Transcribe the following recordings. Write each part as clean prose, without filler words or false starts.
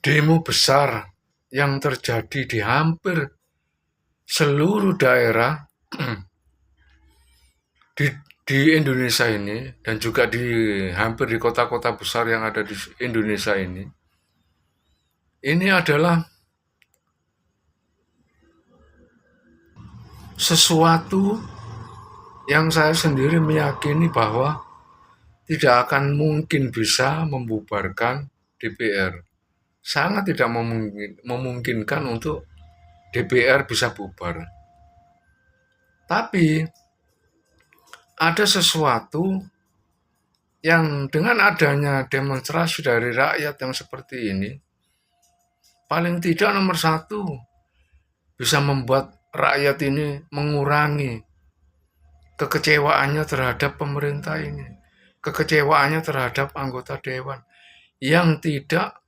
demo besar yang terjadi di hampir seluruh daerah di, di Indonesia ini dan juga di hampir di kota-kota besar yang ada di Indonesia ini adalah sesuatu yang saya sendiri meyakini bahwa tidak akan mungkin bisa membubarkan DPR. Sangat tidak memungkinkan untuk DPR bisa bubar. Tapi ada sesuatu yang dengan adanya demonstrasi dari rakyat yang seperti ini, paling tidak nomor satu, bisa membuat rakyat ini mengurangi kekecewaannya terhadap pemerintah ini, kekecewaannya terhadap anggota dewan yang tidak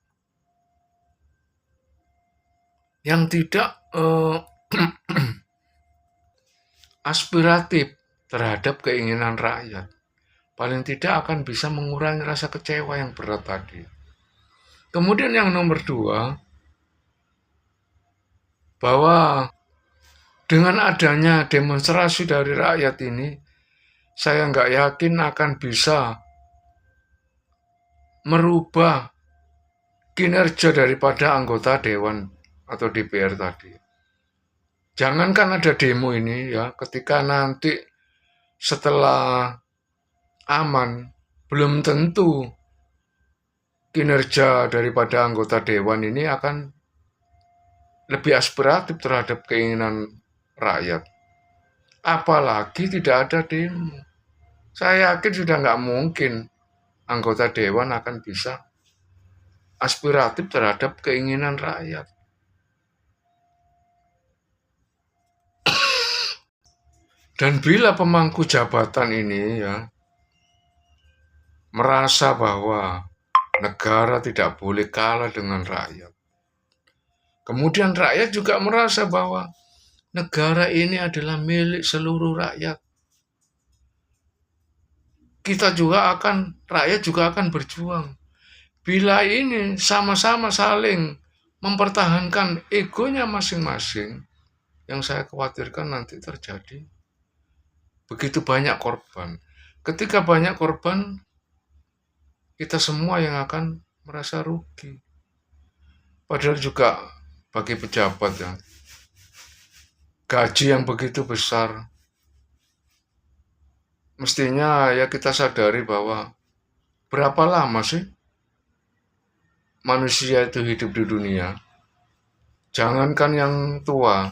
aspiratif terhadap keinginan rakyat. Paling tidak akan bisa mengurangi rasa kecewa yang berat tadi. Kemudian yang nomor dua, bahwa dengan adanya demonstrasi dari rakyat ini, saya nggak yakin akan bisa merubah kinerja daripada anggota dewan atau DPR tadi. Jangankan ada demo ini ya, ketika nanti setelah aman, belum tentu kinerja daripada anggota dewan ini akan lebih aspiratif terhadap keinginan rakyat. Apalagi tidak ada demo. Saya yakin sudah nggak mungkin anggota dewan akan bisa aspiratif terhadap keinginan rakyat. Dan bila pemangku jabatan ini ya merasa bahwa negara tidak boleh kalah dengan rakyat. Kemudian rakyat juga merasa bahwa negara ini adalah milik seluruh rakyat. Rakyat juga akan berjuang. Bila ini sama-sama saling mempertahankan egonya masing-masing, yang saya khawatirkan nanti terjadi begitu banyak korban. Ketika banyak korban, kita semua yang akan merasa rugi. Padahal juga bagi pejabat ya, gaji yang begitu besar, mestinya ya kita sadari bahwa berapa lama sih manusia itu hidup di dunia. Jangankan yang tua,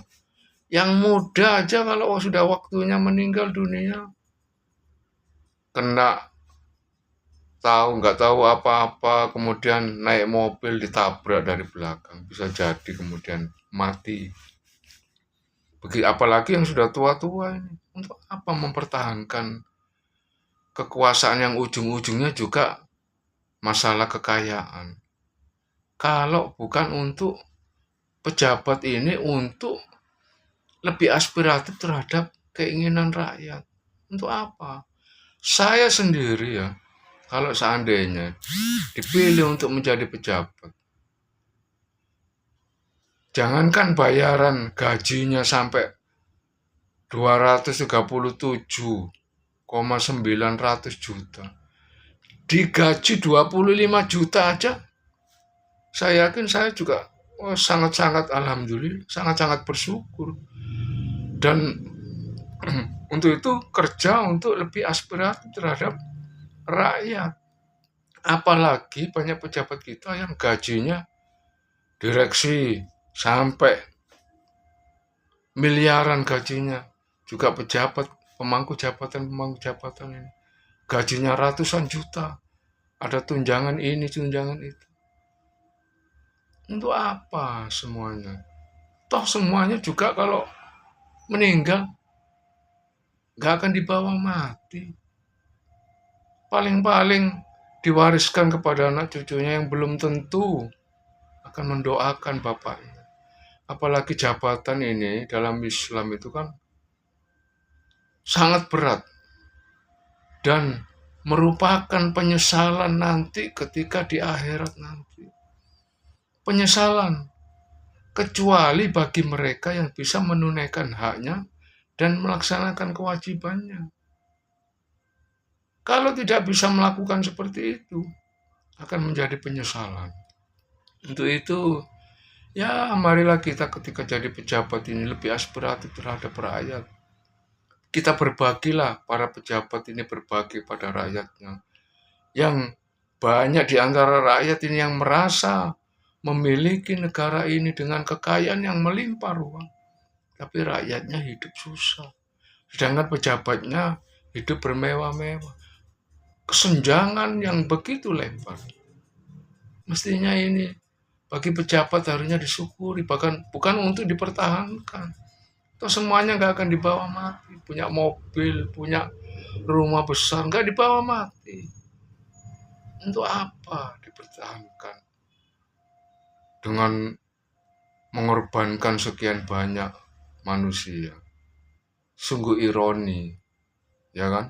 yang muda aja kalau sudah waktunya meninggal dunia, kena nggak tahu apa-apa, kemudian naik mobil ditabrak dari belakang, bisa jadi kemudian mati. Apalagi yang sudah tua-tua ini, untuk apa mempertahankan kekuasaan yang ujung-ujungnya juga masalah kekayaan. Kalau bukan untuk pejabat ini untuk lebih aspiratif terhadap keinginan rakyat. Untuk apa? Saya sendiri ya, kalau seandainya dipilih untuk menjadi pejabat, jangankan bayaran gajinya sampai 237,900 juta. Digaji 25 juta aja, saya yakin saya juga sangat-sangat alhamdulillah, sangat-sangat bersyukur. Dan untuk itu kerja untuk lebih aspiratif terhadap rakyat. Apalagi banyak pejabat kita yang gajinya direksi sampai miliaran gajinya. Juga pejabat, pemangku jabatan ini. Gajinya ratusan juta. Ada tunjangan ini, tunjangan itu. Untuk apa semuanya? Toh semuanya juga kalau meninggal nggak akan dibawa mati. Paling-paling diwariskan kepada anak cucunya yang belum tentu akan mendoakan bapaknya. Apalagi jabatan ini dalam Islam itu kan sangat berat dan merupakan penyesalan nanti ketika di akhirat nanti. penyesalan, kecuali bagi mereka yang bisa menunaikan haknya dan melaksanakan kewajibannya. Kalau tidak bisa melakukan seperti itu, akan menjadi penyesalan. Untuk itu, ya marilah kita ketika jadi pejabat ini lebih aspiratif terhadap rakyat. Kita berbagilah, para pejabat ini berbagi pada rakyatnya. Yang banyak di antara rakyat ini yang merasa memiliki negara ini dengan kekayaan yang melimpah ruah. Tapi rakyatnya hidup susah. Sedangkan pejabatnya hidup bermewah-mewah. Kesenjangan yang begitu lebar. Mestinya ini bagi pejabat harusnya disyukuri, bahkan bukan untuk dipertahankan. Atau semuanya nggak akan dibawa mati. Punya mobil, punya rumah besar, nggak dibawa mati. Untuk apa dipertahankan? Dengan mengorbankan sekian banyak manusia. Sungguh ironi, ya kan?